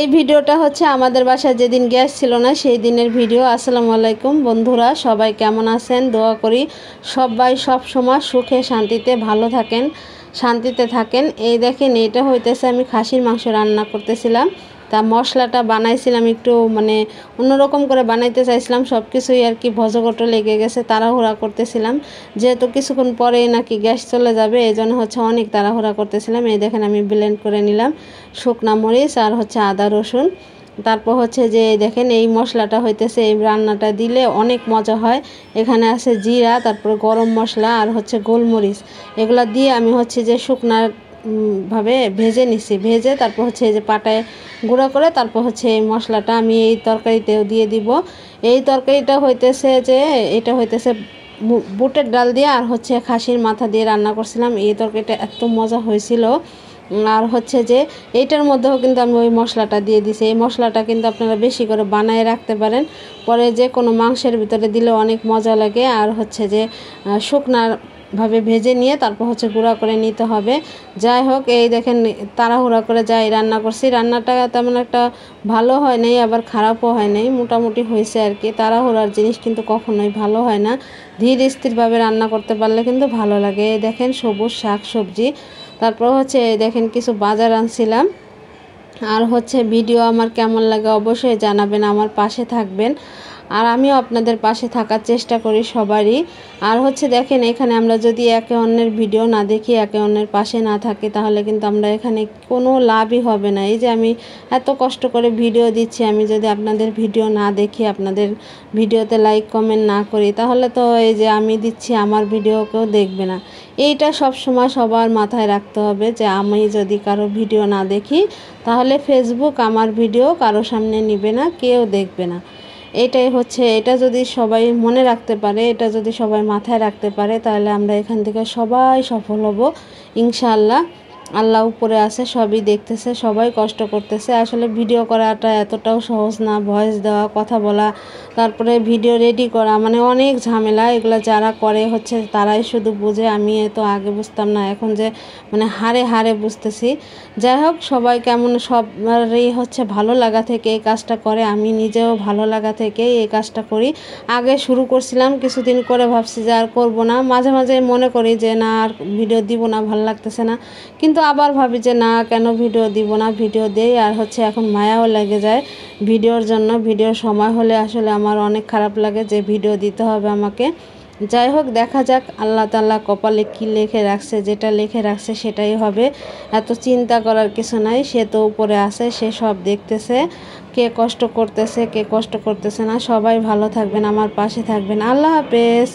এই ভিডিওটা হচ্ছে আমাদের বাসায় যেদিন গ্যাস ছিল না সেই দিনের ভিডিও। আসসালামু আলাইকুম বন্ধুরা, সবাই কেমন আছেন? দোয়া করি সবাই সব সময় সুখে শান্তিতে ভালো থাকেন, শান্তিতে থাকেন। এই দেখেন, এটা হইতেছে আমি খাসির মাংস রান্না করতেছিলাম। তা মশলাটা বানাইছিলাম একটু অন্যরকম করে বানাইতে চাইছিলাম, সব কিছুই আর কি ভজগটো লেগে গেছে, তাড়াহুড়া করতেছিলাম। যেহেতু কিছুক্ষণ পরেই নাকি গ্যাস চলে যাবে, এই জন্য হচ্ছে অনেক তাড়াহুড়া করতেছিলাম। এই দেখেন আমি ব্লেন্ড করে নিলাম শুকনা মরিচ আর হচ্ছে আদা রসুন। তারপর হচ্ছে যে দেখেন এই মশলাটা হইতেছে, এই রান্নাটা দিলে অনেক মজা হয়। এখানে আছে জিরা, তারপর গরম মশলা আর হচ্ছে গোলমরিচ। এগুলা দিয়ে আমি হচ্ছে যে শুকনা ভাবে ভেজে নিছি, ভেজে তারপর হচ্ছে এই যে পাটায় গুঁড়ো করে তারপর হচ্ছে এই মশলাটা আমি এই তরকারিতেও দিয়ে দিব। এই তরকারিটা হইতেছে যে এটা হইতেছে বুটের ডাল দিয়ে আর হচ্ছে খাসির মাথা দিয়ে রান্না করছিলাম। এই তরকারিটা এত মজা হয়েছিল। আর হচ্ছে যে এইটার মধ্যেও কিন্তু আমি ওই মশলাটা দিয়ে দিছি। এই মশলাটা কিন্তু আপনারা বেশি করে বানায় রাখতে পারেন, পরে যে কোনো মাংসের ভিতরে দিলে অনেক মজা লাগে। আর হচ্ছে যে শুকনাভাবে ভেজে নিয়ে তারপর হচ্ছে গুঁড়া করে নিতে হবে। যাই হোক, এই দেখেন তাড়াহুড়া করে যাই রান্না করছি। রান্নাটা তেমন একটা ভালো হয় নাই, আবার খারাপও হয় নাই, মোটামুটি হয়েছে আর কি। তাড়াহুড়ার জিনিস কিন্তু কখনোই ভালো হয় না, ধীর স্থিরভাবে রান্না করতে পারলে কিন্তু ভালো লাগে। এই দেখেন সবুজ শাক সবজি, তারপর হচ্ছে দেখেন কিছু বাজার আনছিলাম। আর হচ্ছে ভিডিও আমার কেমন লাগে অবশ্যই জানাবেন, আমার পাশে থাকবেন। আর আমিও আপনাদের পাশে থাকার চেষ্টা করি সবারই। আর হচ্ছে দেখেন, এখানে আমরা যদি একে অন্যের ভিডিও না দেখি, একে অন্যের পাশে না থাকি, তাহলে কিন্তু আমরা এখানে কোনো লাভই হবে না। এই যে আমি এত কষ্ট করে ভিডিও দিচ্ছি, আমি যদি আপনাদের ভিডিও না দেখি, আপনাদের ভিডিওতে লাইক কমেন্ট না করি, তাহলে তো এই যে আমি দিচ্ছি আমার ভিডিও কেউ দেখবে না। এইটা সব সময় সবার মাথায় রাখতে হবে যে আমি যদি কারো ভিডিও না দেখি, তাহলে ফেসবুক আমার ভিডিও কারো সামনে নিবে না, কেউ দেখবে না। এটাই হচ্ছে, এটা যদি সবাই মনে রাখতে পারে, এটা যদি সবাই মাথায় রাখতে পারে, তাহলে আমরা এখান থেকে সবাই সফল হব ইনশাআল্লাহ। আল্লাহ উপরে আছে, সবই দেখতেছে, সবাই কষ্ট করতেছে। আসলে ভিডিও করাটা এতটাও সহজ না, ভয়েস দেওয়া, কথা বলা, তারপরে ভিডিও রেডি করা অনেক ঝামেলা। এগুলো যারা করে হচ্ছে তারাই শুধু বুঝে, আমি তো আগে বুঝতাম না, এখন যে হাড়ে হাড়ে বুঝতেছি। যাই হোক, সবাই কেমন সবারই হচ্ছে ভালো লাগা থেকে এই কাজটা করে, আমি নিজেও ভালো লাগা থেকে এই কাজটা করি। আগে শুরু করছিলাম, কিছুদিন করে ভাবছি যে আর করবো না, মাঝে মাঝে মনে করি যে না আর ভিডিও দিব না, ভালো লাগতেছে না, কিন্তু আবার ভাবি যে না কেন ভিডিও দিব না, ভিডিও দেই। আর হচ্ছে এখন মায়াও লেগে যায় ভিডিওর জন্য। ভিডিওর সময় হলে আসলে আমার অনেক খারাপ লাগে যে ভিডিও দিতে হবে আমাকে। যাই হোক, দেখা যাক আল্লাহ তাআলা কপালে কি লিখে রাখছে, যেটা লিখে রাখছে সেটাই হবে। এত চিন্তা করার কিছু নাই, সে তো উপরে আছে, সে সব দেখতেছে। কে কষ্ট করতেছে কে কষ্ট করতেছে না, সবাই ভালো থাকবেন, আমার পাশে থাকবেন। আল্লাহ হাফেজ।